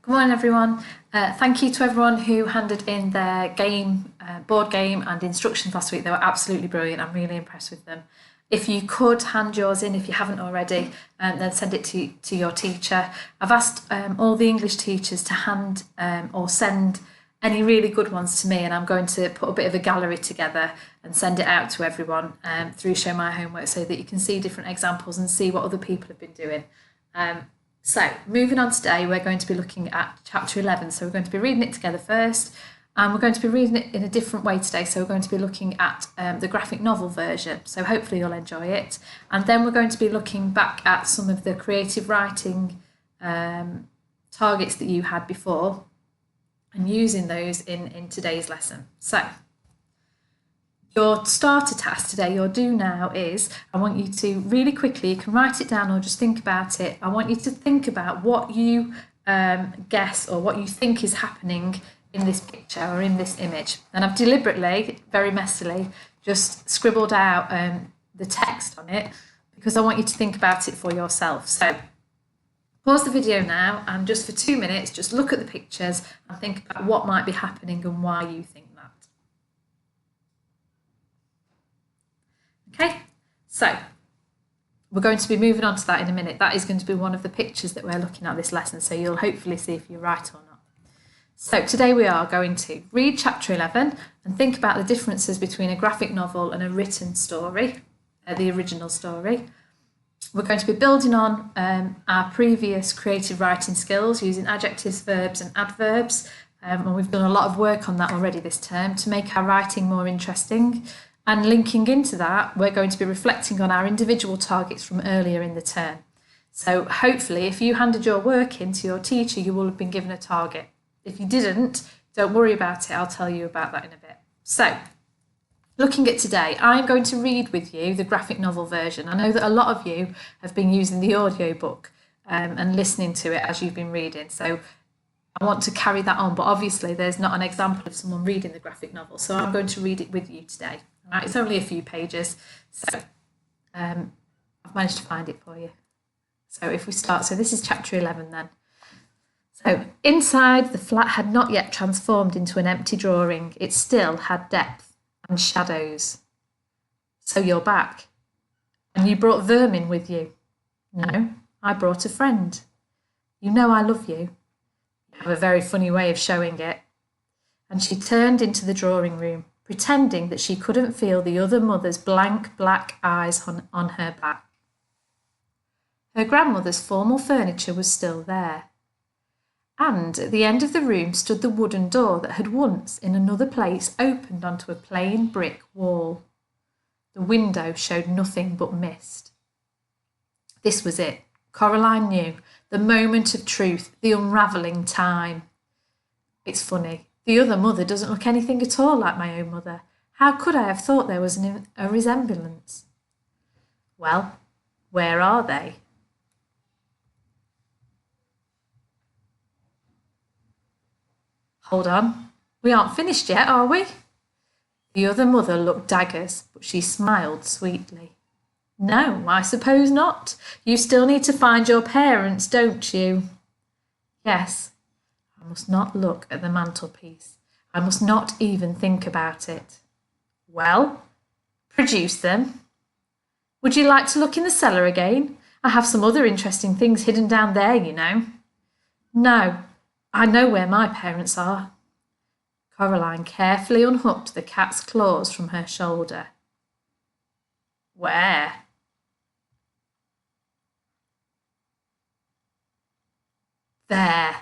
Good morning, everyone. Thank you to everyone who handed in their board game and instructions last week. They were absolutely brilliant. I'm really impressed with them. If you could hand yours in, if you haven't already, then send it to your teacher. I've asked all the English teachers to hand or send any really good ones to me, and I'm going to put a bit of a gallery together and send it out to everyone through Show My Homework so that you can see different examples and see what other people have been doing. So moving on today, we're going to be looking at chapter 11. So we're going to be reading it together first, and we're going to be reading it in a different way today. So we're going to be looking at the graphic novel version. So hopefully you'll enjoy it. And then we're going to be looking back at some of the creative writing targets that you had before and using those in today's lesson. So your starter task today, your do now, is I want you to really quickly, you can write it down or just think about it. I want you to think about what you guess or what you think is happening in this picture or in this image. And I've deliberately, very messily, just scribbled out the text on it because I want you to think about it for yourself. So pause the video now and just for 2 minutes, just look at the pictures and think about what might be happening and why you think that. Okay, so we're going to be moving on to that in a minute. That is going to be one of the pictures that we're looking at this lesson, so you'll hopefully see if you're right or not. So today we are going to read chapter 11 and think about the differences between a graphic novel and a written story, the original story. We're going to be building on our previous creative writing skills using adjectives, verbs and adverbs, and we've done a lot of work on that already this term to make our writing more interesting. And linking into that, we're going to be reflecting on our individual targets from earlier in the term. So hopefully, if you handed your work in to your teacher, you will have been given a target. If you didn't, don't worry about it. I'll tell you about that in a bit. So, looking at today, I'm going to read with you the graphic novel version. I know that a lot of you have been using the audio book and listening to it as you've been reading. So I want to carry that on, but obviously there's not an example of someone reading the graphic novel. So I'm going to read it with you today. Right, it's only a few pages, so I've managed to find it for you. So if we start, so this is chapter 11 then. So inside, the flat had not yet transformed into an empty drawing. It still had depth and shadows. So you're back. And you brought vermin with you. No, I brought a friend. You know I love you. You have a very funny way of showing it. And she turned into the drawing room, pretending that she couldn't feel the other mother's blank black eyes on her back. Her grandmother's formal furniture was still there. And at the end of the room stood the wooden door that had once, in another place, opened onto a plain brick wall. The window showed nothing but mist. This was it. Coraline knew. The moment of truth, the unravelling time. It's funny. The other mother doesn't look anything at all like my own mother. How could I have thought there was a resemblance? Well, where are they? Hold on, we aren't finished yet, are we? The other mother looked daggers, but she smiled sweetly. No, I suppose not. You still need to find your parents, don't you? Yes. I must not look at the mantelpiece. I must not even think about it. Well, produce them. Would you like to look in the cellar again? I have some other interesting things hidden down there, you know. No, I know where my parents are. Coraline carefully unhooked the cat's claws from her shoulder. Where? There.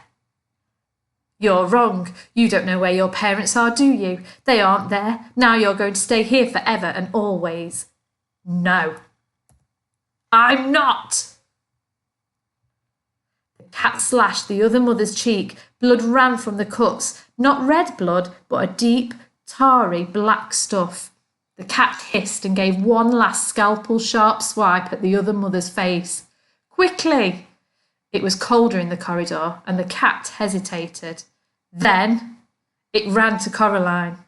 You're wrong. You don't know where your parents are, do you? They aren't there. Now you're going to stay here forever and always. No. I'm not. The cat slashed the other mother's cheek. Blood ran from the cuts. Not red blood, but a deep, tarry black stuff. The cat hissed and gave one last scalpel-sharp swipe at the other mother's face. Quickly! It was colder in the corridor, and the cat hesitated. Then it ran to Coraline.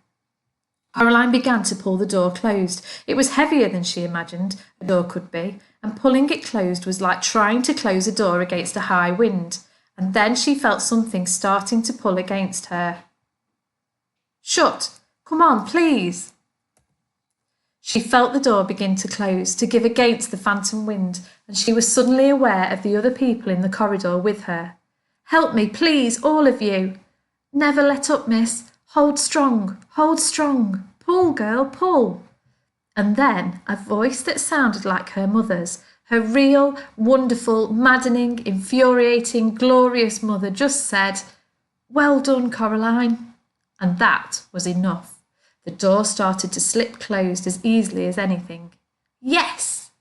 Coraline began to pull the door closed. It was heavier than she imagined a door could be, and pulling it closed was like trying to close a door against a high wind. and then she felt something starting to pull against her. Shut! Come on, please! She felt the door begin to close, to give against the phantom wind, and she was suddenly aware of the other people in the corridor with her. Help me, please, all of you. Never let up, miss. Hold strong, hold strong. Pull, girl, pull. And then a voice that sounded like her mother's, her real, wonderful, maddening, infuriating, glorious mother just said, Well done, Coraline. And that was enough. The door started to slip closed as easily as anything. Yes!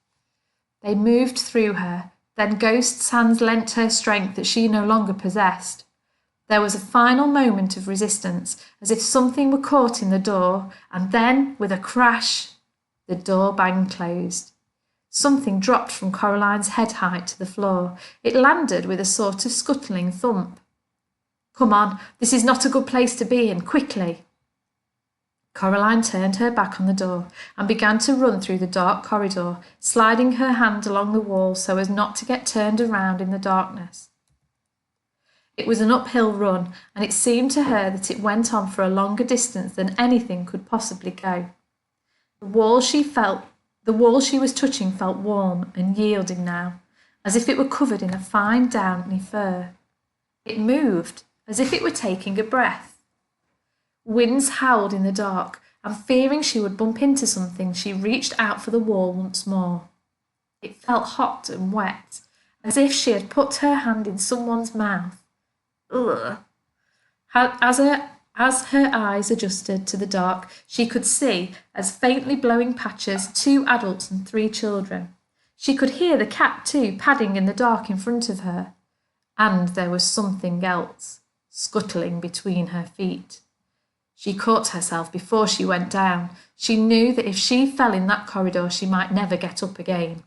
They moved through her, then Ghost's hands lent her strength that she no longer possessed. There was a final moment of resistance, as if something were caught in the door, and then, with a crash, the door banged closed. Something dropped from Coraline's head height to the floor. It landed with a sort of scuttling thump. Come on, this is not a good place to be in, quickly. Coraline turned her back on the door and began to run through the dark corridor, sliding her hand along the wall so as not to get turned around in the darkness. It was an uphill run, and it seemed to her that it went on for a longer distance than anything could possibly go. The wall she was touching felt warm and yielding now, as if it were covered in a fine downy fur. It moved, as if it were taking a breath. Winds howled in the dark, and fearing she would bump into something, she reached out for the wall once more. It felt hot and wet, as if she had put her hand in someone's mouth. Ugh. As her eyes adjusted to the dark, she could see, as faintly glowing patches, 2 adults and 3 children. She could hear the cat, too, padding in the dark in front of her. And there was something else, scuttling between her feet. She caught herself before she went down. She knew that if she fell in that corridor, she might never get up again.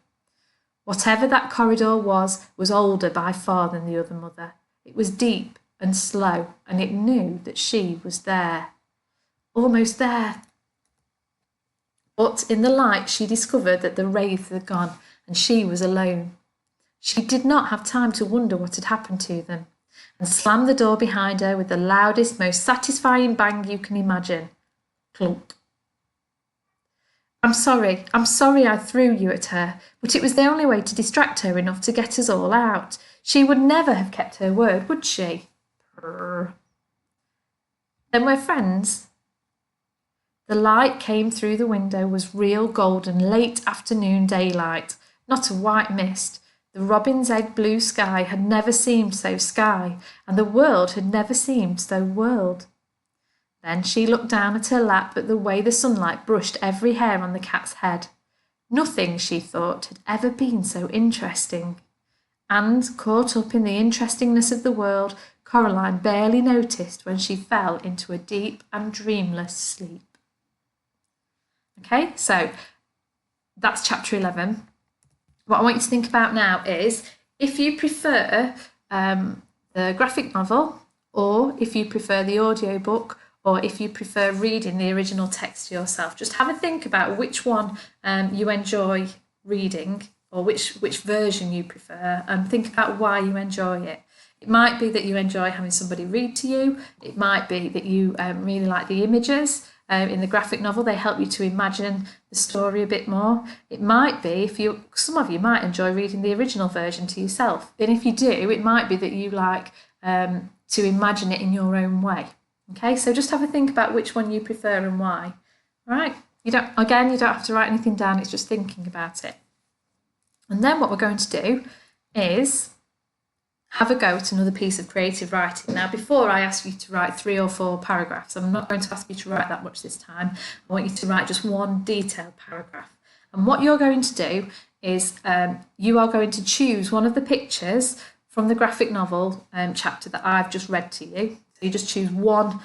Whatever that corridor was older by far than the other mother. It was deep and slow, and it knew that she was there. Almost there. But in the light, she discovered that the wraiths had gone, and she was alone. She did not have time to wonder what had happened to them, and slammed the door behind her with the loudest, most satisfying bang you can imagine. Clunk. I'm sorry I threw you at her, but it was the only way to distract her enough to get us all out. She would never have kept her word, would she? Purr. Then we're friends. The light came through the window was real golden late afternoon daylight, not a white mist. The robin's egg blue sky had never seemed so sky, and the world had never seemed so world. Then she looked down at her lap at the way the sunlight brushed every hair on the cat's head. Nothing, she thought, had ever been so interesting. And, caught up in the interestingness of the world, Coraline barely noticed when she fell into a deep and dreamless sleep. Okay, so that's chapter 11. What I want you to think about now is if you prefer the graphic novel, or if you prefer the audiobook, or if you prefer reading the original text yourself, just have a think about which one you enjoy reading, or which version you prefer, and think about why you enjoy it. It might be that you enjoy having somebody read to you. It might be that you really like the images. In the graphic novel, they help you to imagine the story a bit more. It might be, some of you might enjoy reading the original version to yourself. And if you do, it might be that you like to imagine it in your own way. Okay, so just have a think about which one you prefer and why. All right, you don't have to write anything down, it's just thinking about it. And then what we're going to do is have a go at another piece of creative writing. Now, before I ask you to write 3 or 4 paragraphs, I'm not going to ask you to write that much this time. I want you to write just one detailed paragraph. And what you're going to do is you are going to choose one of the pictures from the graphic novel chapter that I've just read to you. So you just choose one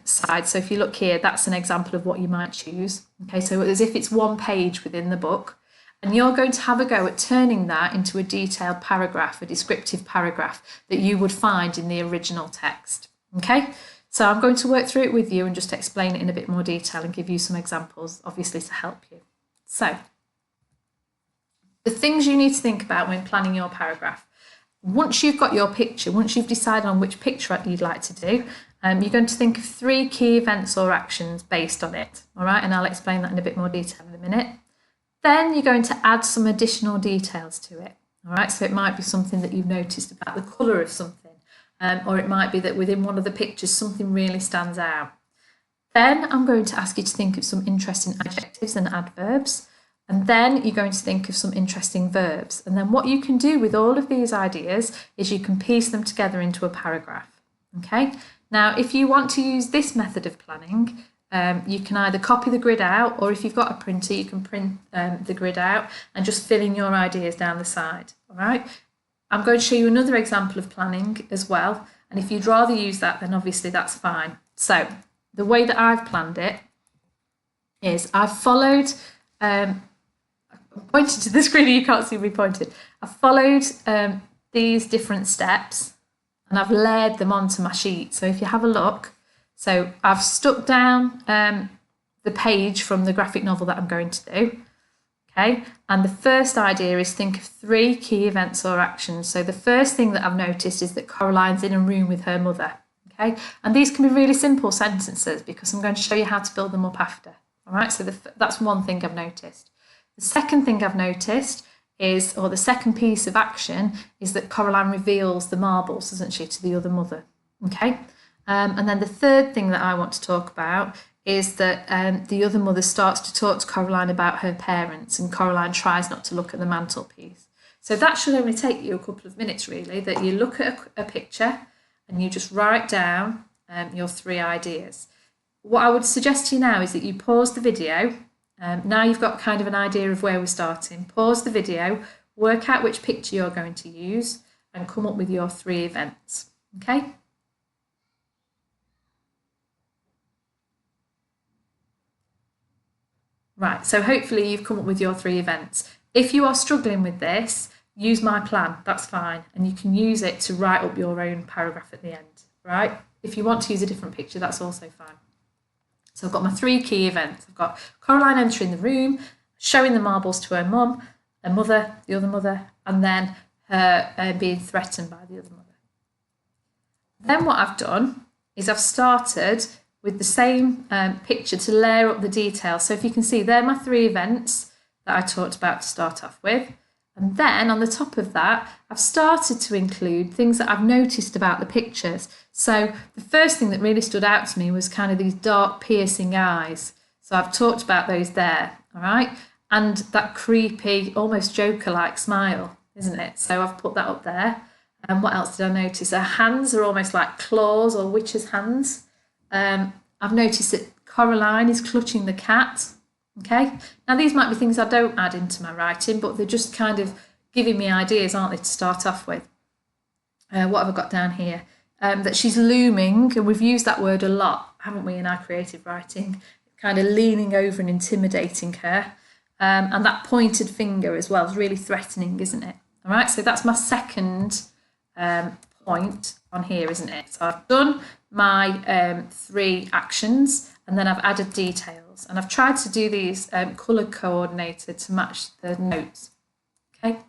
side. So if you look here, that's an example of what you might choose. Okay, so as if it's one page within the book. And you're going to have a go at turning that into a detailed paragraph, a descriptive paragraph that you would find in the original text. Okay, so I'm going to work through it with you and just explain it in a bit more detail and give you some examples, obviously, to help you. So, the things you need to think about when planning your paragraph. once you've got your picture, once you've decided on which picture you'd like to do, you're going to think of 3 key events or actions based on it, all right? And I'll explain that in a bit more detail in a minute. Then you're going to add some additional details to it, all right? So it might be something that you've noticed about the colour of something, or it might be that within one of the pictures something really stands out. Then I'm going to ask you to think of some interesting adjectives and adverbs, and then you're going to think of some interesting verbs. And then what you can do with all of these ideas is you can piece them together into a paragraph, okay? Now, if you want to use this method of planning, you can either copy the grid out, or if you've got a printer, you can print the grid out and just fill in your ideas down the side, all right? I'm going to show you another example of planning as well, and if you'd rather use that, then obviously that's fine. So the way that I've planned it is I've followed, I pointed to the screen and you can't see me pointed. I've followed these different steps and I've layered them onto my sheet. So if you have a look, so I've stuck down the page from the graphic novel that I'm going to do, okay? And the first idea is think of 3 key events or actions. So the first thing that I've noticed is that Coraline's in a room with her mother, okay? And these can be really simple sentences because I'm going to show you how to build them up after, all right? So that's one thing I've noticed. The second thing I've noticed is, or the second piece of action, is that Coraline reveals the marbles, doesn't she, to the other mother, okay? And then the third thing that I want to talk about is that the other mother starts to talk to Coraline about her parents, and Coraline tries not to look at the mantelpiece. So that should only take you a couple of minutes, really, that you look at a picture and you just write down your 3 ideas. What I would suggest to you now is that you pause the video. Now you've got kind of an idea of where we're starting. Pause the video, work out which picture you're going to use, and come up with your 3 events, okay? Right, so hopefully you've come up with your 3 events. If you are struggling with this, use my plan, that's fine. And you can use it to write up your own paragraph at the end, right? If you want to use a different picture, that's also fine. So I've got my 3 key events. I've got Coraline entering the room, showing the marbles to her mum, her mother, the other mother, and then her being threatened by the other mother. Then what I've done is I've started with the same picture to layer up the details. So if you can see, they're my 3 events that I talked about to start off with. And then on the top of that, I've started to include things that I've noticed about the pictures. So the first thing that really stood out to me was kind of these dark piercing eyes. So I've talked about those there, all right? And that creepy, almost Joker-like smile, isn't it? So I've put that up there. And what else did I notice? Her hands are almost like claws or witches' hands. I've noticed that Coraline is clutching the cat. Okay, now these might be things I don't add into my writing, but they're just kind of giving me ideas, aren't they, to start off with. What have I got down here? That she's looming, and we've used that word a lot, haven't we, in our creative writing, kind of leaning over and intimidating her. And that pointed finger as well is really threatening, isn't it? All right, so that's my second point on here, isn't it? So I've done my 3 actions, and then I've added details, and I've tried to do these colour coordinated to match the notes, okay?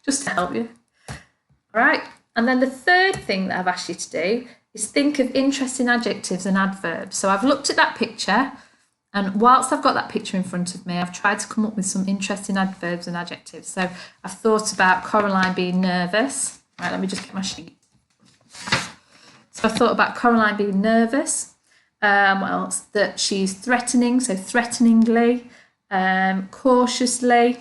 Just to help you. All right, and then the third thing that I've asked you to do is think of interesting adjectives and adverbs. So I've looked at that picture, and whilst I've got that picture in front of me, I've tried to come up with some interesting adverbs and adjectives. So I've thought about Coraline being nervous. Right, let me just get my sheet. So I thought about Coraline being nervous. What else? That she's threatening, so threateningly, cautiously.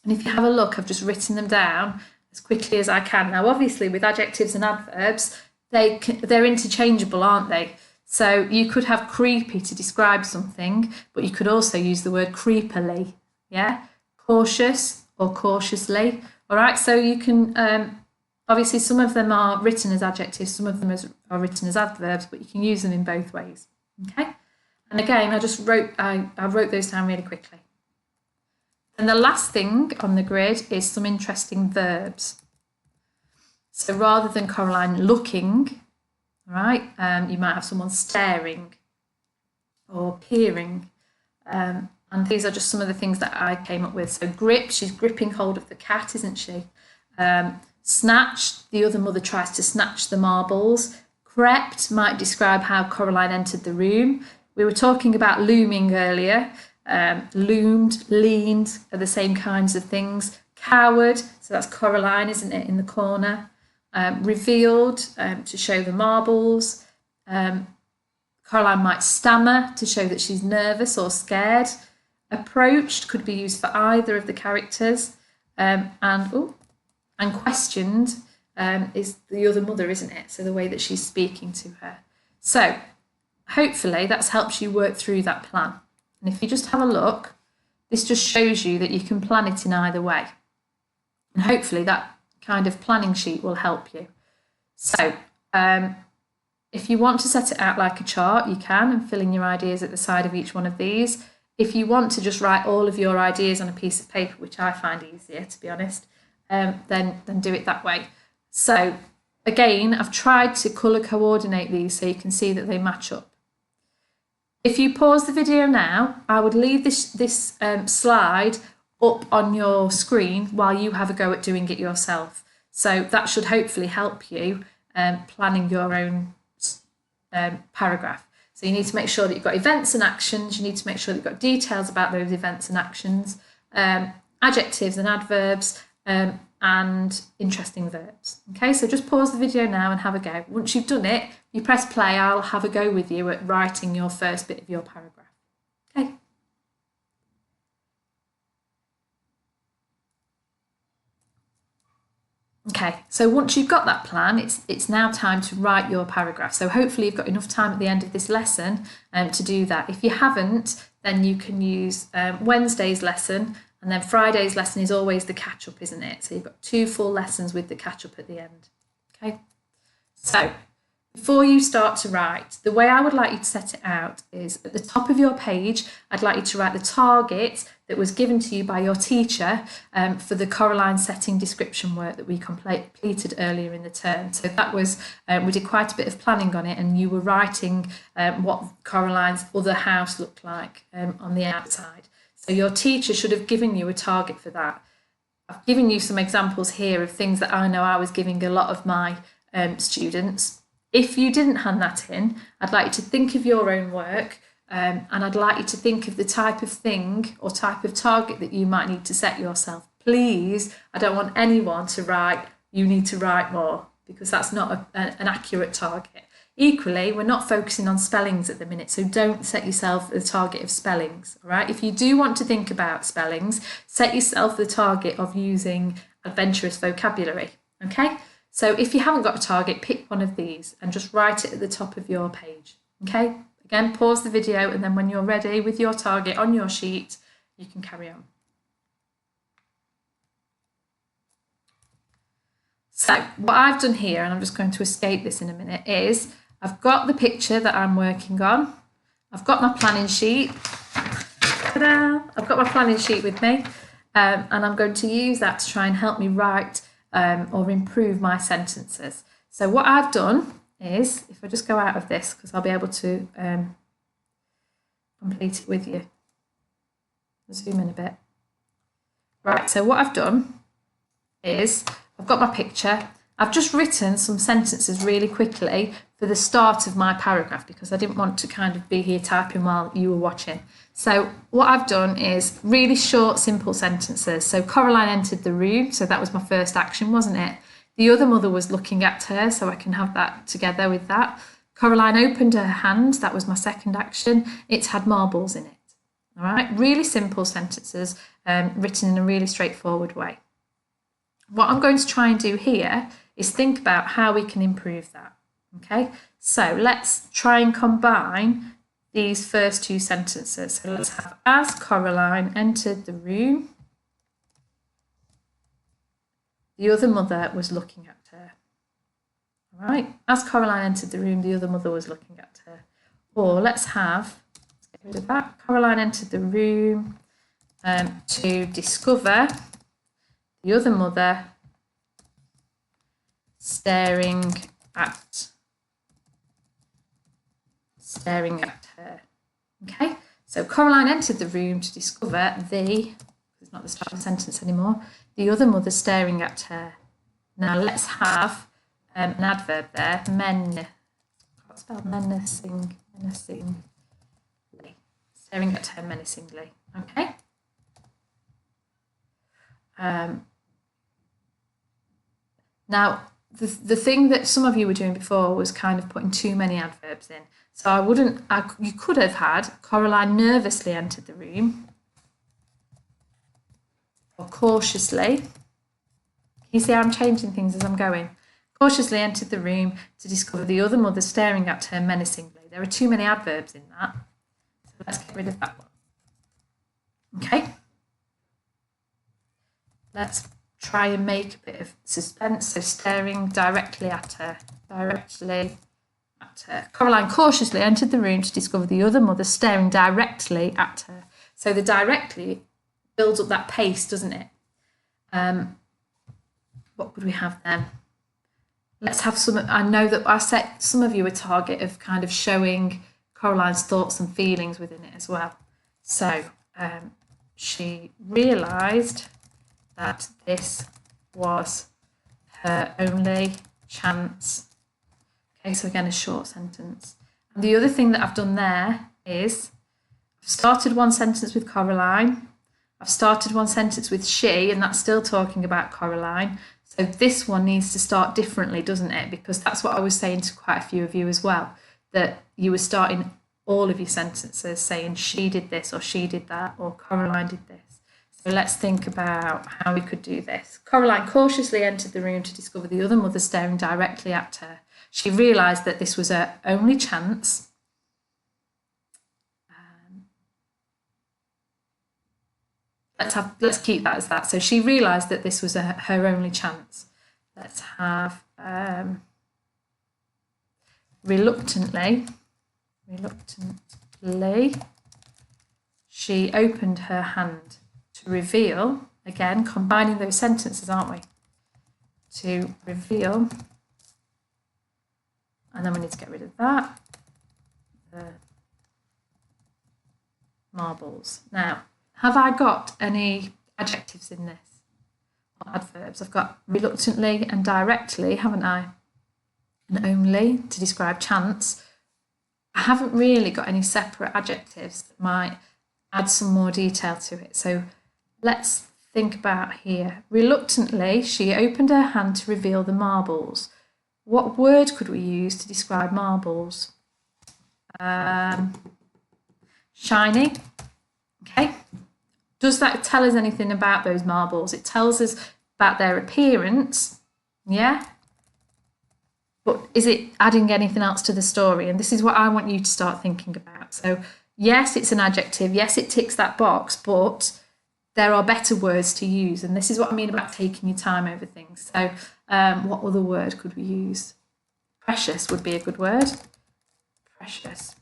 And if you have a look, I've just written them down as quickly as I can. Now, obviously, with adjectives and adverbs, they're interchangeable, aren't they? So you could have creepy to describe something, but you could also use the word creepily, yeah? Cautious or cautiously, all right? So you can... Obviously, some of them are written as adjectives, some of them are written as adverbs, but you can use them in both ways, okay? And again, I wrote those down really quickly. And the last thing on the grid is some interesting verbs. So rather than Coraline looking, right, you might have someone staring or peering. And these are just some of the things that I came up with. So grip, she's gripping hold of the cat, isn't she? Snatched, the other mother tries to snatch the marbles. Crept might describe how Coraline entered the room. We were talking about looming earlier. Loomed, leaned are the same kinds of things. Cowered, so that's Coraline, isn't it, in the corner. Revealed, to show the marbles. Coraline might stammer to show that she's nervous or scared. Approached could be used for either of the characters. And questioned is the other mother, isn't it? So the way that she's speaking to her. So hopefully that's helped you work through that plan. And if you just have a look, this just shows you that you can plan it in either way. And hopefully that kind of planning sheet will help you. So if you want to set it out like a chart, you can, and fill in your ideas at the side of each one of these. If you want to just write all of your ideas on a piece of paper, which I find easier, to be honest, then do it that way. So again, I've tried to colour coordinate these so you can see that they match up. If you pause the video now, I would leave this slide up on your screen while you have a go at doing it yourself. So that should hopefully help you planning your own paragraph. So you need to make sure that you've got events and actions. You need to make sure that you've got details about those events and actions, adjectives and adverbs, and interesting verbs. Okay, so just pause the video now and have a go. Once you've done it, you press play, I'll have a go with you at writing your first bit of your paragraph. Okay. Okay, so once you've got that plan, it's now time to write your paragraph. So hopefully you've got enough time at the end of this lesson to do that. If you haven't, then you can use Wednesday's lesson, and then Friday's lesson is always the catch-up, isn't it? So you've got 2 full lessons with the catch-up at the end. Okay, so before you start to write, the way I would like you to set it out is at the top of your page, I'd like you to write the target that was given to you by your teacher for the Coraline setting description work that we completed earlier in the term. So that was, we did quite a bit of planning on it, and you were writing what Coraline's other house looked like on the outside. So your teacher should have given you a target for that. I've given you some examples here of things that I know I was giving a lot of my students. If you didn't hand that in, I'd like you to think of your own work, and I'd like you to think of the type of thing or type of target that you might need to set yourself. Please, I don't want anyone to write, you need to write more, because that's not an accurate target. Equally, we're not focusing on spellings at the minute, so don't set yourself a target of spellings, all right? If you do want to think about spellings, set yourself the target of using adventurous vocabulary, okay? So if you haven't got a target, pick one of these and just write it at the top of your page, okay? Again, pause the video, and then when you're ready with your target on your sheet, you can carry on. So what I've done here, and I'm just going to escape this in a minute, is I've got the picture that I'm working on. I've got my planning sheet. Ta-da! I've got my planning sheet with me, and I'm going to use that to try and help me write or improve my sentences. So what I've done is, if I just go out of this, because I'll be able to complete it with you. Zoom in a bit. Right, so what I've done is I've got my picture. I've just written some sentences really quickly for the start of my paragraph, because I didn't want to kind of be here typing while you were watching. So what I've done is really short, simple sentences. So Coraline entered the room. So that was my first action, wasn't it? The other mother was looking at her, so I can have that together with that. Coraline opened her hand. That was my second action. It had marbles in it. All right, really simple sentences written in a really straightforward way. What I'm going to try and do here is think about how we can improve that. Okay, so let's try and combine these first 2 sentences. So let's have, as Coraline entered the room, the other mother was looking at her. All right, as Coraline entered the room, the other mother was looking at her. Or let's have, let's get rid of that, Coraline entered the room to discover the other mother staring at her. Okay, so Coraline entered the room to discover it's not the start of the sentence anymore, the other mother staring at her. Now let's have an adverb there. Can't spell menacing. Menacingly. Staring at her menacingly. Okay. Now, the thing that some of you were doing before was kind of putting too many adverbs in. So you could have had Coraline nervously entered the room, or cautiously. You see how I'm changing things as I'm going? Cautiously entered the room to discover the other mother staring at her menacingly. There are too many adverbs in that. So let's get rid of that one. Okay. Let's try and make a bit of suspense. So staring directly at her. Coraline cautiously entered the room to discover the other mother staring directly at her. So the directly builds up that pace, doesn't it? What would we have then? Let's have some. I know that I set some of you a target of kind of showing Coraline's thoughts and feelings within it as well. So she realised that this was her only chance. Okay, so again, a short sentence. And the other thing that I've done there is I've started one sentence with Coraline. I've started one sentence with she, and that's still talking about Coraline. So this one needs to start differently, doesn't it? Because that's what I was saying to quite a few of you as well, that you were starting all of your sentences saying she did this or she did that or Coraline did this. So let's think about how we could do this. Coraline cautiously entered the room to discover the other mother staring directly at her. She realised that this was her only chance. Let's keep that as that. So she realised that this was her only chance. Let's have reluctantly, she opened her hand to reveal, again, combining those sentences, aren't we? To reveal, and then we need to get rid of that, the marbles. Now, have I got any adjectives in this? Or adverbs? I've got reluctantly and directly, haven't I? And only to describe chance. I haven't really got any separate adjectives that might add some more detail to it. So let's think about here. Reluctantly, she opened her hand to reveal the marbles. What word could we use to describe marbles? Shiny. Okay. Does that tell us anything about those marbles? It tells us about their appearance, yeah? But is it adding anything else to the story? And this is what I want you to start thinking about. So yes, it's an adjective. Yes, it ticks that box, but there are better words to use. And this is what I mean about taking your time over things. So what other word could we use? Precious would be a good word. Precious.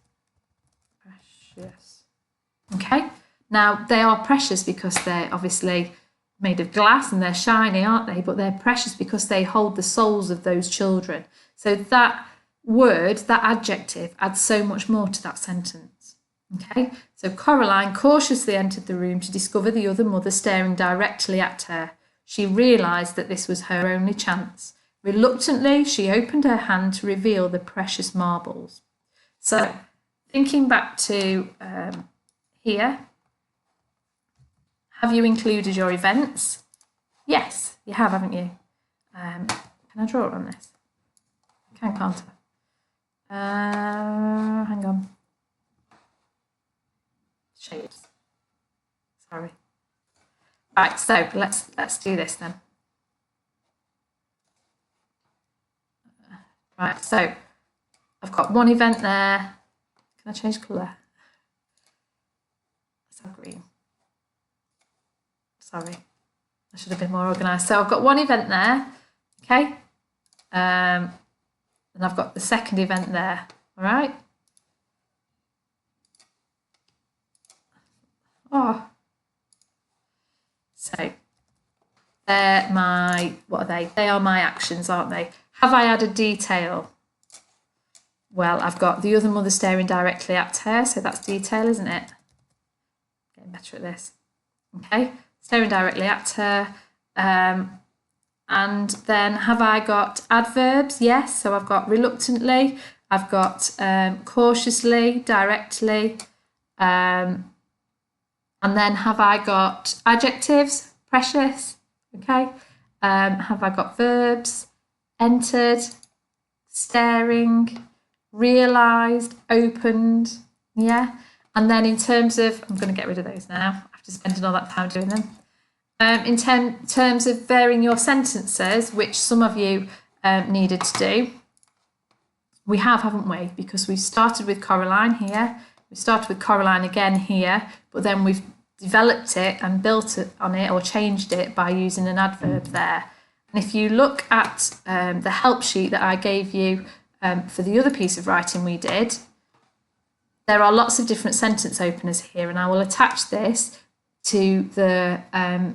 Okay. Now, they are precious because they're obviously made of glass and they're shiny, aren't they? But they're precious because they hold the souls of those children. So that word, that adjective, adds so much more to that sentence. Okay? So Coraline cautiously entered the room to discover the other mother staring directly at her. She realised that this was her only chance. Reluctantly, she opened her hand to reveal the precious marbles. So, thinking back to here, have you included your events? Yes, you have, haven't you? Can I draw on this? I can, can't I? Hang on. Shapes. Sorry. Right, so let's do this then. Right, so I've got one event there. Can I change colour? Let's have green. Sorry, I should have been more organised. So I've got one event there, okay? And I've got the second event there, all right? Oh. So they're my, what are they? They are my actions, aren't they? Have I added detail? Well, I've got the other mother staring directly at her, so that's detail, isn't it? Getting better at this. Okay, staring directly at her. And And then have I got adverbs? Yes. So I've got reluctantly, I've got cautiously, directly. And then have I got adjectives? Precious. Okay. Have I got verbs? Entered, staring, realised, opened. Yeah. And then in terms of, I'm going to get rid of those now after spending all that time doing them. In terms of varying your sentences, which some of you needed to do, we have, haven't we? Because we started with Coraline here, we started with Coraline again here, but then we've developed it and built it on it or changed it by using an adverb there. And if you look at the help sheet that I gave you for the other piece of writing we did, there are lots of different sentence openers here, and I will attach this to the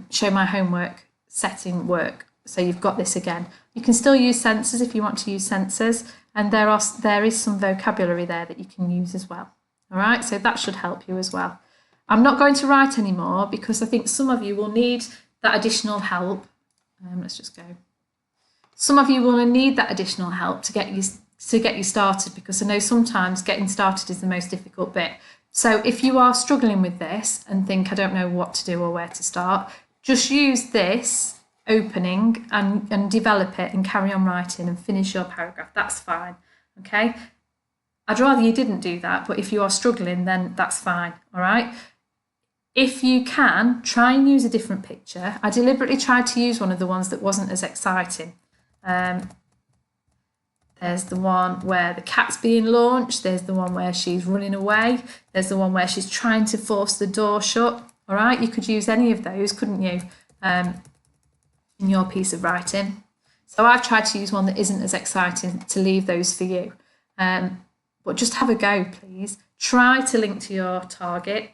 show my homework setting work. So you've got this again. You can still use sensors if you want to use sensors, and there is some vocabulary there that you can use as well. All right, so that should help you as well. I'm not going to write anymore because I think some of you will need that additional help. Let's just go. Some of you will need that additional help to get you started, because I know sometimes getting started is the most difficult bit. So if you are struggling with this and think, I don't know what to do or where to start, just use this opening and develop it and carry on writing and finish your paragraph. That's fine, okay? I'd rather you didn't do that, but if you are struggling, then that's fine, all right? If you can, try and use a different picture. I deliberately tried to use one of the ones that wasn't as exciting. There's the one where the cat's being launched. There's the one where she's running away. There's the one where she's trying to force the door shut. All right, you could use any of those, couldn't you, in your piece of writing? So I've tried to use one that isn't as exciting to leave those for you. But just have a go, please. Try to link to your target.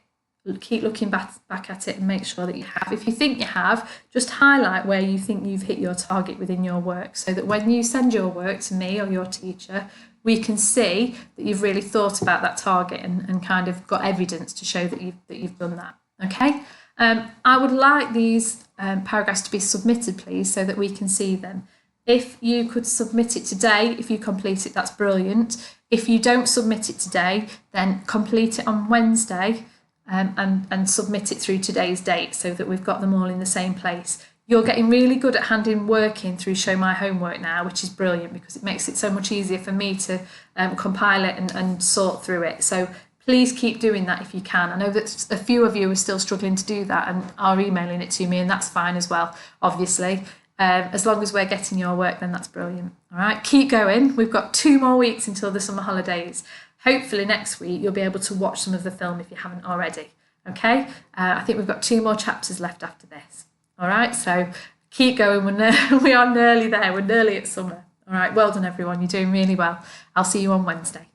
Keep looking back at it and make sure that you have. If you think you have, just highlight where you think you've hit your target within your work, so that when you send your work to me or your teacher, we can see that you've really thought about that target and kind of got evidence to show that you've done that. Okay. I would like these paragraphs to be submitted, please, so that we can see them. If you could submit it today, if you complete it, that's brilliant. If you don't submit it today, then complete it on Wednesday. And submit it through today's date so that we've got them all in the same place. You're getting really good at handing work in through Show My Homework now, which is brilliant because it makes it so much easier for me to compile it and sort through it. So please keep doing that if you can. I know that a few of you are still struggling to do that and are emailing it to me, and that's fine as well, obviously. As long as we're getting your work, then that's brilliant. All right, keep going. We've got 2 more weeks until the summer holidays. Hopefully next week you'll be able to watch some of the film if you haven't already. Okay, I think we've got 2 more chapters left after this. All right, so keep going. We are nearly there. We're nearly at summer. All right, well done everyone. You're doing really well. I'll see you on Wednesday.